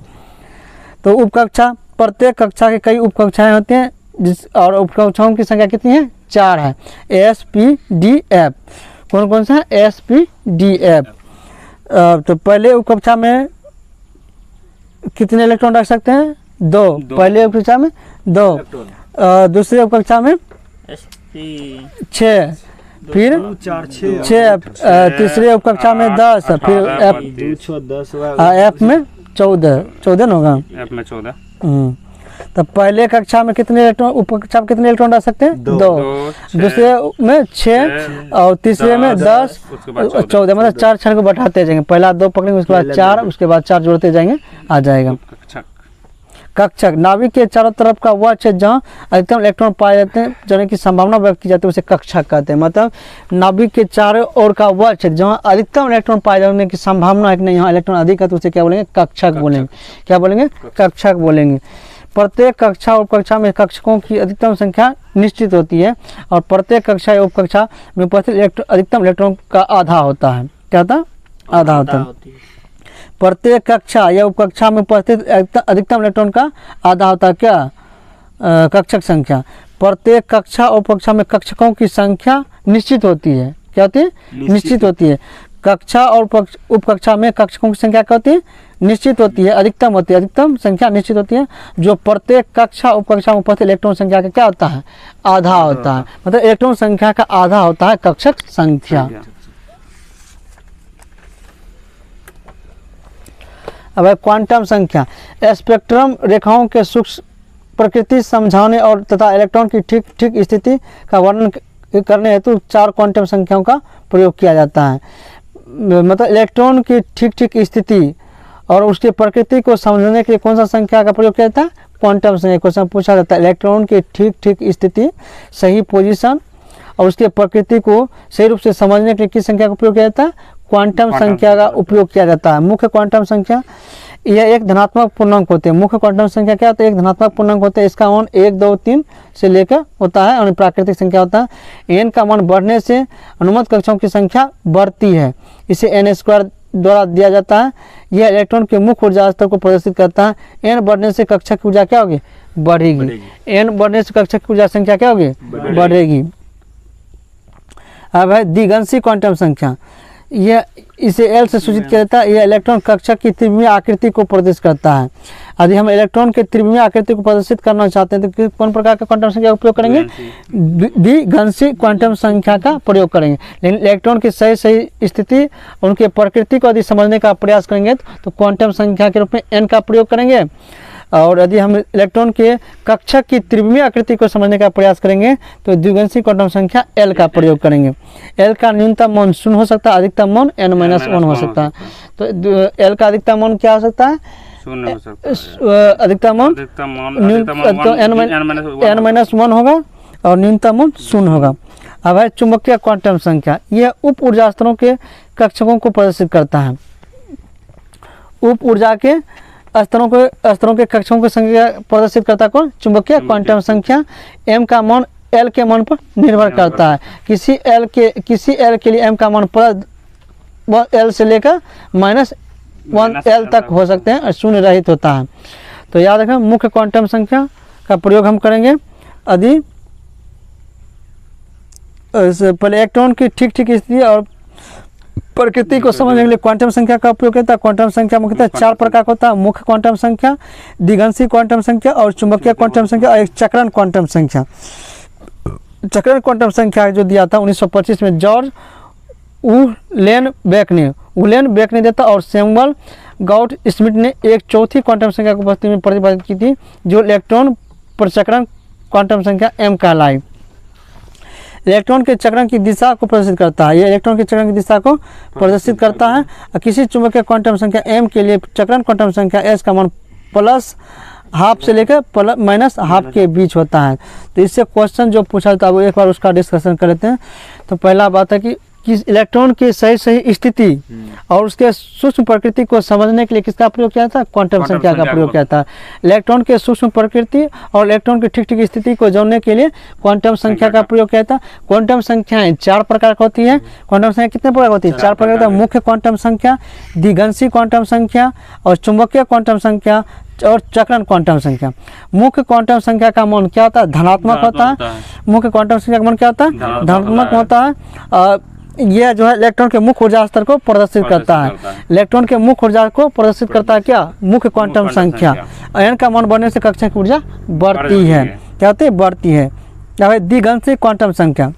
तो उपकक्षा, प्रत्येक कक्षा के कई उपकक्षाएँ होती हैं और उपकक्षाओं की संख्या कितनी है? 4 है। SPDF। कौन कौन सा है? SPDF। तो पहले उपकक्षा में कितने इलेक्ट्रॉन रख सकते हैं? 2। पहले उपकक्षा में 2। दूसरे उपकक्षा में 6, फिर 6। तीसरे उपकक्षा में 10, फिर F में 14 न होगा? F में 14। तो पहले कक्षा में कितने इलेक्ट्रॉन, उपकक्षा में कितने इलेक्ट्रॉन रख सकते हैं? 2। दूसरे में 6 और तीसरे में 10, 14। मतलब 4 क्षण को बढ़ाते जाएंगे। पहला 2 पकड़ेंगे, उसके बाद 4, उसके बाद 4 जोड़ते जाएंगे, आ जाएगा। कक्षक, नाभिक के चारों तरफ का वह क्षेत्र जहाँ अधिकतम इलेक्ट्रॉन पाए जाते हैं, जाने की संभावना व्यक्त की जाती है, उसे कक्षक कहते हैं। मतलब नाभिक के चारों ओर का वह क्षेत्र जहाँ अधिकतम इलेक्ट्रॉन पाए जाने की संभावना है कि नहीं, यहाँ इलेक्ट्रॉन अधिक है, तो उसे क्या बोलेंगे? कक्षक बोलेंगे। क्या बोलेंगे? कक्षक बोलेंगे। प्रत्येक कक्षा और उपकक्षा में कक्षकों की अधिकतम संख्या निश्चित होती है और प्रत्येक कक्षा या उपकक्षा में उपस्थित अधिकतम इलेक्ट्रॉन का आधा होता है। क्या होता है? आधा होता है। प्रत्येक कक्षा या उपकक्षा में उपस्थित अधिकतम इलेक्ट्रॉन का आधा होता है। क्या? कक्षक संख्या। प्रत्येक कक्षा और उपकक्षा में कक्षकों की संख्या निश्चित होती है। क्या होती है? निश्चित होती है। कक्षा और उपकक्षा में कक्षकों की संख्या क्या होती है? निश्चित होती है, अधिकतम होती है। अधिकतम संख्या निश्चित होती है, जो प्रत्येक कक्षा उपकक्षा में उपस्थित इलेक्ट्रॉन संख्या का क्या होता है? आधा होता है। मतलब इलेक्ट्रॉन संख्या का आधा होता है कक्षक संख्या। अब क्वांटम संख्या, स्पेक्ट्रम रेखाओं के सूक्ष्म प्रकृति समझाने और तथा इलेक्ट्रॉन की ठीक ठीक स्थिति का वर्णन करने हेतु 4 क्वांटम संख्याओं का प्रयोग किया जाता है। मतलब इलेक्ट्रॉन की ठीक ठीक स्थिति और उसकी प्रकृति को समझने के लिए कौन सा संख्या का प्रयोग किया जाता है? क्वांटम संख्या। क्वेश्चन पूछा जाता है इलेक्ट्रॉन की ठीक ठीक स्थिति, सही पोजीशन और उसके प्रकृति को सही रूप से समझने के लिए किस संख्या का प्रयोग किया जाता है? क्वांटम संख्या का उपयोग किया जाता है। मुख्य क्वांटम संख्या यह एक धनात्मक पूर्णांक होते हैं। मुख्य क्वांटम संख्या क्या होता है? एक धनात्मक पूर्णांक होता है। इसका मान 1, 2, 3 से लेकर होता है और प्राकृतिक संख्या होता है। n का मान बढ़ने से अनुमत कक्षाओं की संख्या बढ़ती है, इसे n² द्वारा दिया जाता है। यह इलेक्ट्रॉन के मुख्य ऊर्जा स्तर को प्रदर्शित करता है। n बढ़ने से कक्षा की ऊर्जा क्या होगी? बढ़ेगी। n बढ़ने से कक्षा की ऊर्जा संख्या क्या होगी? बढ़ेगी। अब है द्विगंशी क्वांटम संख्या। यह इसे एल से सूचित किया जाता है। यह इलेक्ट्रॉन कक्षा की त्रिविमीय आकृति को प्रदर्शित करता है। यदि हम इलेक्ट्रॉन के त्रिविमीय आकृति को प्रदर्शित करना चाहते हैं तो कौन प्रकार का क्वांटम संख्या का उपयोग करेंगे? द्विघांसी क्वांटम संख्या का प्रयोग करेंगे। लेकिन इलेक्ट्रॉन की सही स्थिति उनके प्रकृति को यदि समझने का प्रयास करेंगे तो क्वांटम संख्या के रूप में एन का प्रयोग करेंगे। और यदि हम इलेक्ट्रॉन के कक्षा की त्रिविमीय आकृति को समझने का प्रयास करेंगे तो द्विघांसी क्वांटम संख्या एल का प्रयोग करेंगे। एल का न्यूनतम मान 0 हो सकता है, अधिकतम मान n-1 हो सकता है। तो एल का अधिकतम मान क्या हो सकता है? 0 हो सकता है। अधिकतम मान n-1 होगा और न्यूनतम मान 0 होगा। अब है चुंबकीय क्वांटम संख्या। यह उप ऊर्जा स्तरों के कक्षकों को प्रदर्शित करता है। उप ऊर्जा के स्तरों के कक्षकों की संख्या प्रदर्शित करता कौन? चुंबकीय क्वांटम संख्या। m का मान l के मान पर निर्भर करता है। किसी l के लिए m का मान l से लेकर -1l तक हो सकते हैं और शून्य रहित होता है। तो याद रखें मुख्य क्वांटम संख्या का प्रयोग हम करेंगे यदि पहले इलेक्ट्रॉन की ठीक स्थिति और प्रकृति को समझने के लिए क्वांटम संख्या का उपयोग करता है। क्वांटम संख्या मुख्यतः 4 प्रकार का होता है। मुख्य क्वांटम संख्या, द्विघांसी क्वांटम संख्या और चुंबकीय क्वांटम संख्या और एक चक्रण क्वांटम संख्या। चक्रण क्वांटम संख्या जो दिया था 1925 में जॉर्ज उलेनबेक ने दिया और सैमुअल गॉड स्मिथ ने एक चौथी क्वांटम संख्या की उपस्थिति में प्रतिपादित की थी जो इलेक्ट्रॉन प्रचक्रण क्वांटम संख्या m कहलाई। इलेक्ट्रॉन के चक्रण की दिशा को प्रदर्शित करता है। यह इलेक्ट्रॉन के चक्रण की दिशा को प्रदर्शित करता है। किसी चुंबकीय क्वांटम संख्या m के लिए चक्रण क्वांटम संख्या s का मान +½ से लेकर -½ के बीच होता है। तो इससे क्वेश्चन जो पूछा जाता है वो एक बार उसका डिस्कशन कर लेते हैं। तो पहला बात है कि इलेक्ट्रॉन की सही स्थिति और उसके सूक्ष्म प्रकृति को समझने के लिए किसका प्रयोग किया था? क्वांटम संख्या का प्रयोग किया था। इलेक्ट्रॉन के सूक्ष्म प्रकृति और इलेक्ट्रॉन की ठीक स्थिति को जानने के लिए क्वांटम संख्या का प्रयोग किया था। क्वांटम संख्याएं 4 प्रकार की होती है। क्वांटम संख्या कितने प्रकार की होती है? 4 प्रकार की। मुख्य क्वांटम संख्या, द्विघांसी क्वांटम संख्या और चुंबकीय क्वांटम संख्या और चक्रण क्वांटम संख्या। मुख्य क्वांटम संख्या का मान क्या होता है? धनात्मक होता है। मुख्य क्वांटम संख्या का मान क्या होता है? धनात्मक होता है। यह जो है इलेक्ट्रॉन के मुख्य ऊर्जा स्तर को प्रदर्शित करता है। इलेक्ट्रॉन के मुख्य ऊर्जा को प्रदर्शित करता है क्या? मुख्य क्वांटम संख्या। n का मान बढ़ने से कक्षा की ऊर्जा बढ़ती है। क्या होती है? बढ़ती है। क्या है? द्विघांसी क्वांटम संख्या।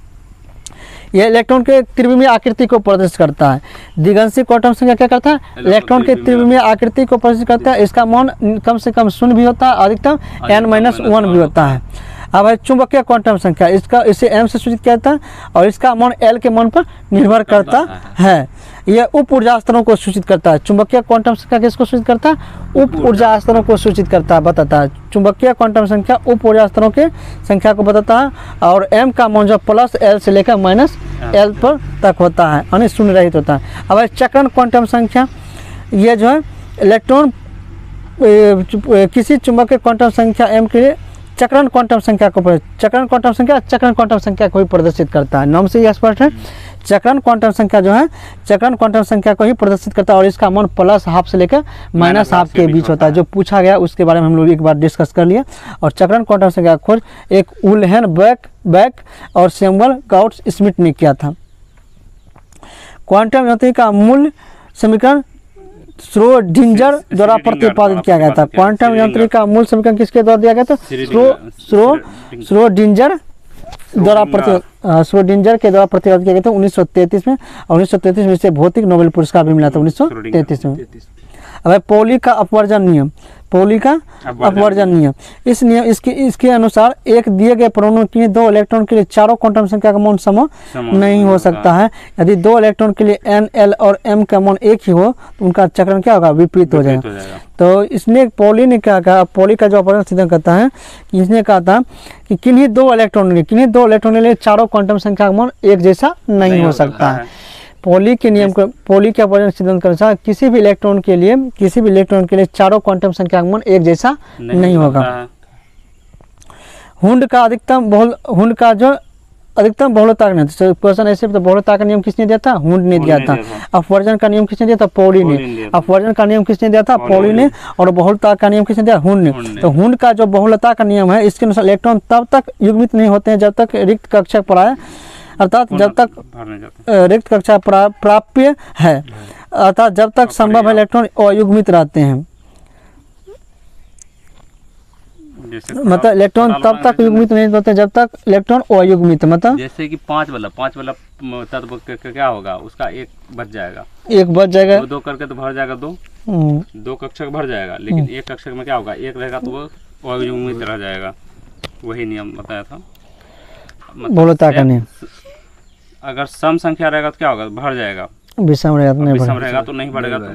यह इलेक्ट्रॉन के त्रिविमीय आकृति को प्रदर्शित करता है। द्विघांसी क्वांटम संख्या क्या करता है? इलेक्ट्रॉन के त्रिविमीय आकृति को प्रदर्शित करता है। इसका मान कम से कम 0 भी होता है, अधिकतम n-1 भी होता है। अब है चुंबकीय क्वांटम संख्या। इसे m से सूचित किया जाता है और इसका मान l के मान पर निर्भर करता है। यह उप ऊर्जा स्तरों को सूचित करता है। चुंबकीय क्वांटम संख्या किसको सूचित करता है? उप ऊर्जा स्तरों को सूचित करता है, बताता है। चुंबकीय क्वांटम संख्या उप ऊर्जा स्तरों के संख्या को बताता है और m का मान जो +l से लेकर -l पर तक होता है, यानी शून्य रहित होता है। अब है चक्रण क्वांटम संख्या। यह जो है इलेक्ट्रॉन किसी चुंबकीय क्वांटम संख्या m के लिए चक्रण क्वांटम संख्या को ही प्रदर्शित करता है। नाम से यह स्पष्ट है। चक्रण क्वांटम संख्या जो है चक्रण क्वांटम संख्या को ही प्रदर्शित करता है और इसका मान +½ से लेकर -½ के बीच होता है। जो पूछा गया उसके बारे में हम लोग एक बार डिस्कस कर लिया। और चक्रण क्वांटम संख्या खोज एक उलेनबेक और सैमुअल गॉड स्मिथ ने किया था। क्वांटम यांत्रिकी का मूल समीकरण श्रोडिंगर द्वारा प्रतिपादित किया गया था। क्वांटम यांत्रिकी का मूल समीकरण किसके द्वारा दिया गया था? श्रोडिंगर के द्वारा प्रतिपादित किया गया था 1933 में। और 1933 में इसे भौतिक नोबेल पुरस्कार भी मिला था 1933 में। अब पौली का अपवर्जन नियम। इस नियम इसके अनुसार एक दिए गए परमाणु के 2 इलेक्ट्रॉन के लिए चारों क्वांटम संख्या का मान समान नहीं हो सकता है। यदि 2 इलेक्ट्रॉन के लिए n, l और m का मान एक ही हो तो उनका चक्रण क्या होगा? विपरीत हो जाएगा। तो इसने पौली ने क्या कहा? पौली का जो अपवर्जन सिद्धांत करता है कि इसने कहा था कि किन्हीं 2 इलेक्ट्रॉन के लिए चारों क्वांटम संख्या का मान एक जैसा नहीं हो सकता है। पौली के अपवर्जन सिद्धांत के अनुसार किसी भी इलेक्ट्रॉन के लिए चारों क्वांटम संख्या का मान एक जैसा नहीं होगा। हुंड का अधिकतम बहुलता का नियम। क्वेश्चन ऐसे तो बहुलता का नियम किसने दिया था? हुंड ने दिया था। अपवर्जन का नियम किसने दिया था? पौली ने। अपवर्जन का नियम किसने दिया था? पौली ने। और बहुलता का नियम किसने दिया? हुंड ने। तो हुंड का जो बहुलता का नियम है इसके अनुसार इलेक्ट्रॉन तब तक युग्मित नहीं होते हैं जब तक रिक्त कक्षक पर आए अर्थात जब तक भरने जाते हैं। रिक्त कक्षा प्राप्य है, अर्थात जब तक संभव है इलेक्ट्रॉन अयुग्मित रहते हैं। जैसे मतलब इलेक्ट्रॉन तब तक युग्मित नहीं होते जब तक इलेक्ट्रॉन अयुग्मित, मतलब जैसे कि 5 वाला तत्व क्या होगा, उसका एक बच जाएगा, एक बच जाएगा। दो करके तो भर जाएगा, दो कक्षक भर जाएगा, लेकिन एक कक्षक में क्या होगा, एक रहेगा तो वो अयुग्मित रह जाएगा। वही नियम बताया था, मतलब बहुलता का नियम। अगर सम संख्या रहेगा तो क्या होगा, भर जाएगा, विषम रहेगा तो नहीं विषम बढ़ेगा। रहेगा तो नहीं बढ़ेगा। तो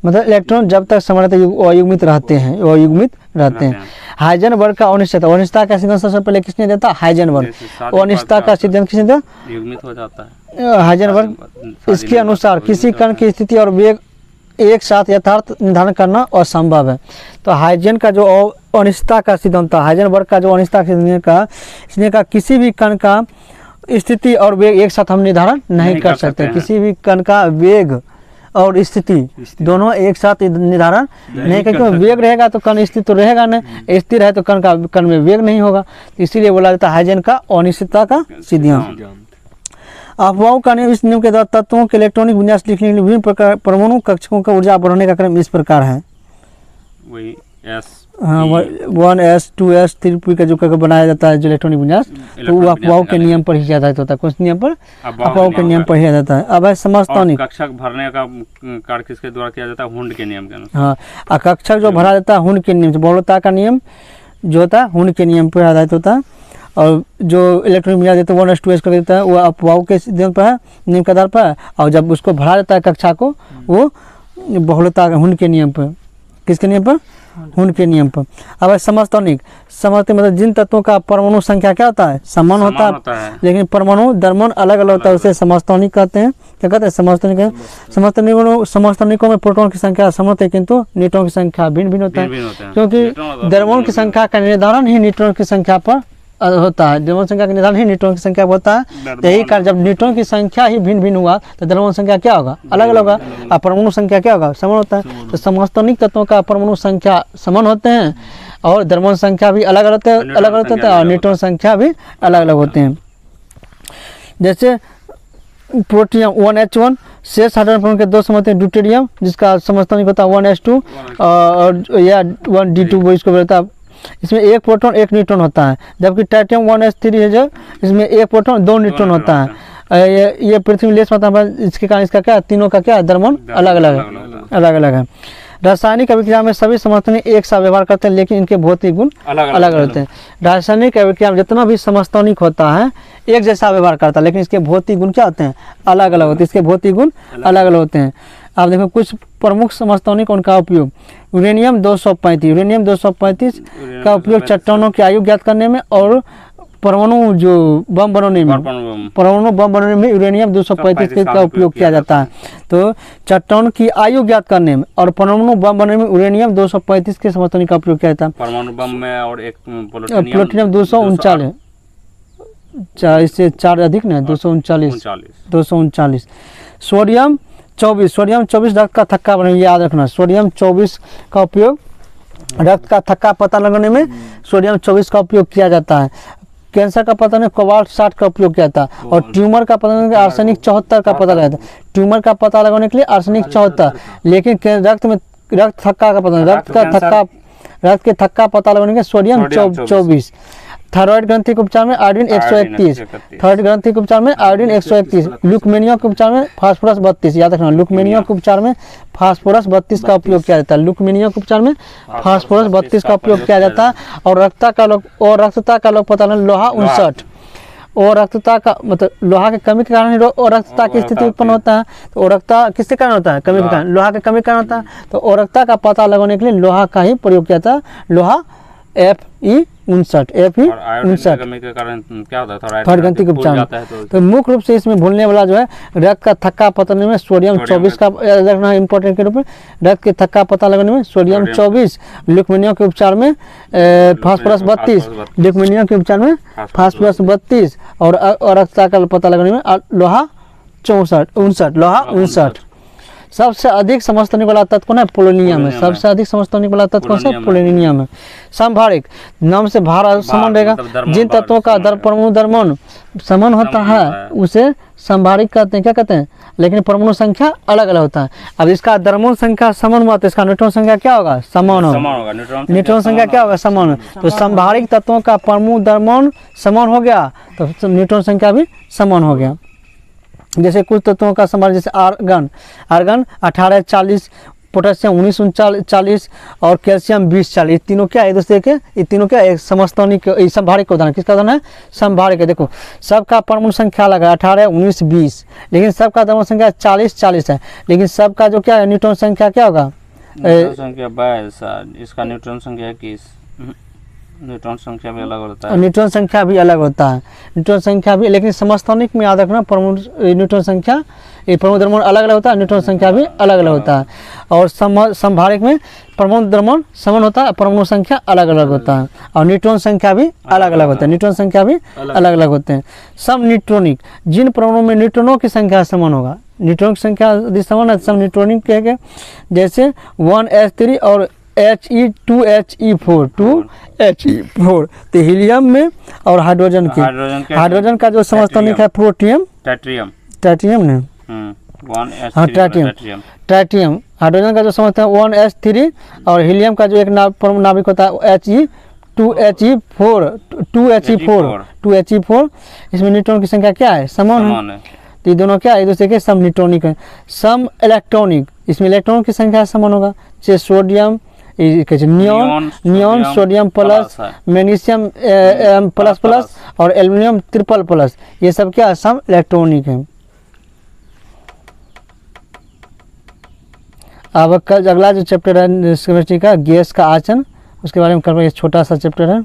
मतलब इलेक्ट्रॉन जब तक समानता अयुग्मित रहते हैं, अयुग्मित रहते हैं। हाइजेनबर्ग का अनिश्चितता का सिद्धांत सबसे पहले किसने दिया था, हाइजेनबर्ग। अनिश्चितता का सिद्धांत किसने दिया, युग्मित हो जाता है हाइजेनबर्ग। इसके अनुसार किसी कण की स्थिति और वेग एक साथ यथार्थ निर्धारण करना असंभव है। तो हाइजेन का जो अनिश्चितता का सिद्धांत था, हाइजेनबर्ग का जो अनिश्चितता का सिद्धांत का, इसने कहा किसी भी कण का स्थिति और वेग एक साथ हम निर्धारण नहीं कर सकते। किसी भी कण का वेग और स्थिति दोनों एक साथ निर्धारण नहीं, क्योंकि वेग रहेगा तो कण स्थिर तो रहेगा नहीं, स्थिर है तो कण में वेग नहीं होगा। इसीलिए बोला जाता है हाइजेन का अनिश्चितता का सिद्धांत। अफवाहों का नियम, इस नियम के द्वारा तत्वों के इलेक्ट्रॉनिक विन्यास लिखने के लिए विभिन्न प्रकार परमाणु कक्षकों का ऊर्जा बढ़ाने का क्रम इस प्रकार है। वही एस, हाँ, 1s 2s 3p का जो करके बनाया जाता है जो इलेक्ट्रॉनिक विन्यास, तो वो अफवाहों के नियम पर ही आधारित होता है। कौन से नियम पर, अफवाहों के नियम पर ही आधारित है। अब है समस्थानिक। कक्षक भरने का कार्य किसके द्वारा किया जाता है, हुंड के नियम के अनुसार। हाँ, कक्षक जो भरा जाता है हुंड के नियम से, बहुलता का नियम जो होता है हुंड के नियम पर आधारित होता है। और जो इलेक्ट्रॉनिक विन्यास देता है 1s 2s कर देता है, वो अफवाहों के सिद्धांत पर है, नियम के आधार पर है। और जब उसको भरा जाता है कक्षा को, वो बहुलता हुंड के नियम पर, किसके नियम पर, हुंड के नियम पर। अब है समस्थानिक। समस्थानिक मतलब जिन तत्वों का परमाणु संख्या क्या होता है, समान होता है, लेकिन परमाणु द्रव्यमान अलग अलग होता है, उसे समस्थानिक कहते हैं। क्या कहते हैं, समस्थानिक। समस्थानिकों में प्रोटॉन की संख्या समान होती है, किंतु न्यूट्रॉन की संख्या भिन्न भिन्न होता है, क्योंकि द्रव्यमान की संख्या का निर्धारण ही न्यूट्रॉन की संख्या पर होता है। द्रव्यमान संख्या का निर्धारण ही न्यूट्रॉन की संख्या पर होता है। यही कारण जब न्यूट्रॉन की संख्या ही भिन्न भिन्न हुआ तो द्रव्यमान संख्या क्या होगा, अलग अलग होगा, और परमाणु संख्या क्या होगा, समान होता है। तो समस्थानिक तत्वों का परमाणु संख्या समान होते हैं और द्रव्यमान संख्या भी अलग अलग होते हैं, और न्यूट्रॉन संख्या भी अलग अलग होते हैं। जैसे प्रोटियम 1H1 शेष हाइड्रोजन परमाणु के दो समूह हैं, ड्यूटेरियम जिसका समस्थानिक होता है 1s2 और या 1d2 वो इसको बोलता है। इसमें एक प्रोटॉन एक न्यूट्रॉन होता है, जबकि टाइटेनियम 1s3 है जो, इसमें एक प्रोटॉन दो न्यूट्रॉन होता है। ये पृथ्वी में लेस होता है, इसके कारण इसका क्या, तीनों का क्या द्रव्यमान अलग अलग है। रासायनिक अभिक्रिया में सभी समस्थानिक एक साथ व्यवहार करते हैं, लेकिन इनके भौतिक गुण अलग होते हैं। रासायनिक अभिक्रिया में जितना भी समस्थानिक होता है एक जैसा व्यवहार करता है, लेकिन इसके भौतिक गुण क्या होते हैं, अलग अलग होते हैं। इसके भौतिक गुण अलग अलग होते हैं। आप देखो कुछ प्रमुख समस्थानिक उनका उपयोग, यूरेनियम 235 का उपयोग चट्टानों की आयु ज्ञात करने में और परमाणु जो बम बनाने में यूरेनियम 235 का उपयोग किया जाता है। तो चट्टान की आयु ज्ञात करने में और परमाणु बम बनाने में यूरेनियम 235 के समस्थानिक का उपयोग किया जाता है। परमाणु बम में और एक प्लूटोनियम 239, इससे 4 अधिक नहीं, 239। सोडियम 24 रक्त का थक्का बनाने में, याद रखना सोडियम 24 का उपयोग रक्त का थक्का पता लगाने में सोडियम 24 का उपयोग किया जाता है। कैंसर का पता नहीं कोबाल्ट 60 का उपयोग किया जाता है। और ट्यूमर का पता लगाने आर्सेनिक 74 का पता लगाया जाता है। ट्यूमर का पता लगाने के लिए आर्सेनिक 74, लेकिन रक्त थक्का का पता, रक्त के थक्का पता लगाने के सोडियम 24। थायराइड ग्रंथि के उपचार में आयोडीन 131, थायराइड ग्रंथि के उपचार में आयोडीन 131, ल्यूकेमिया के उपचार में फास्फोरस 32, याद रखना ल्यूकेमिया के उपचार में फास्फोरस 32 का उपयोग किया जाता है। ल्यूकेमिया के उपचार में फास्फोरस 32 का उपयोग किया जाता है। और रक्तता का लोग पता नहीं लोहा 59, और रक्तता का मतलब लोहा के कमी के कारण और रक्तता की स्थिति उत्पन्न होता है। तो और रक्तता किसके कारण होता है, कमी के कारण, लोहा के कमी के कारण होता है। तो और रक्तता का पता लगाने के लिए लोहा का ही प्रयोग किया जाता है, लोहा Fe 59 थायराइड ग्रंथि के उपचार में। तो मुख्य रूप से इसमें भूलने वाला जो है रक्त का थक्का पता लगाने में सोडियम 24 का रखना इंपॉर्टेंट के रूप में, रक्त के थक्का पता लगाने में सोडियम 24, ल्यूकेमिया के उपचार में फास्फोरस 32, ल्यूकेमिया के उपचार में फास्फोरस 32 और रक्तता का पता लगाने में लोहा 59। सबसे अधिक समस्थानिक वाला तत्व कौन है? पोलोनियम है। सबसे अधिक समस्थानिक वाला तत्व कौन सा? पोलोनियम है। समभारिक नाम से भार समान रहेगा। जिन तत्वों का परमाणु द्रव्यमान समान होता है उसे समभारिक कहते हैं। क्या कहते हैं? लेकिन परमाणु संख्या अलग अलग होता है। अब इसका द्रव्यमान संख्या समान हुआ तो इसका न्यूट्रॉन संख्या क्या होगा? समान होगा। न्यूट्रॉन संख्या क्या होगा? समान होगा। तो समभारिक तत्वों का परमाणु द्रव्यमान समान हो गया तो न्यूट्रॉन संख्या भी समान हो गया। जैसे कुछ तत्वों का समभारिक, जैसे आर्गन 1840, पोटेशियम 1939 और कैल्शियम 2040, तीनों क्या है? एक दूसरे के, ये तीनों क्या है? समस्थानिक समभारिक का उदाहरण। किसका उदाहरण है? समभारिक है। देखो सबका परमाणु संख्या अलग है, 18, 19, 20, लेकिन सबका परमाणु संख्या 40 है। लेकिन सबका जो क्या है? न्यूट्रॉन संख्या क्या होगा? न्यूट्रॉन संख्या 22, इसका न्यूट्रॉन संख्या 21। न्यूट्रॉन संख्या भी अलग होता है। न्यूट्रॉन संख्या भी अलग होता है। न्यूट्रॉन संख्या भी, लेकिन समस्थानिक में याद रखना परमाणु न्यूट्रॉन संख्या, ये परमाणु द्रव्यमान अलग अलग होता है, न्यूट्रॉन संख्या भी अलग अलग होता है। और समभारिक में परमाणु द्रव्यमान समान होता है, परमाणु संख्या अलग अलग होता है और न्यूट्रॉन संख्या भी अलग अलग होता है। न्यूट्रॉन संख्या भी अलग अलग होते हैं। सम न्यूट्रॉनिक, जिन परमाणुओं में न्यूट्रॉनों की संख्या समान होगा, न्यूट्रॉन की संख्या यदि समान है सम न्यूट्रॉनिक कहेंगे। जैसे 1s3 और He2He4 2He4। तो हीलियम में और हाइड्रोजन हाइड्रोजन का जो समस्थानिक है प्रोटियम, ट्राइटियम ने, हाँ ट्राइटियम। हाइड्रोजन का जो समस्थानिक 1s3 और हीलियम का जो एक नाभिक होता है He2He4 इसमें न्यूट्रॉन की संख्या क्या है? समान है। तो ये दोनों क्या है? एक दूसरे के सम न्यूट्रॉनिक है। सम इलेक्ट्रॉनिक, इसमें इलेक्ट्रॉन की संख्या समान होगा। जैसे sodium neon sodium plus, magnesium plus और एल्युमिनियम ट्रिपल+, ये सब क्या? सम इलेक्ट्रॉनिक है। अब कल अगला जो चैप्टर है केमिस्ट्री का, गैस का आचरण, उसके बारे में कर, छोटा सा चैप्टर है।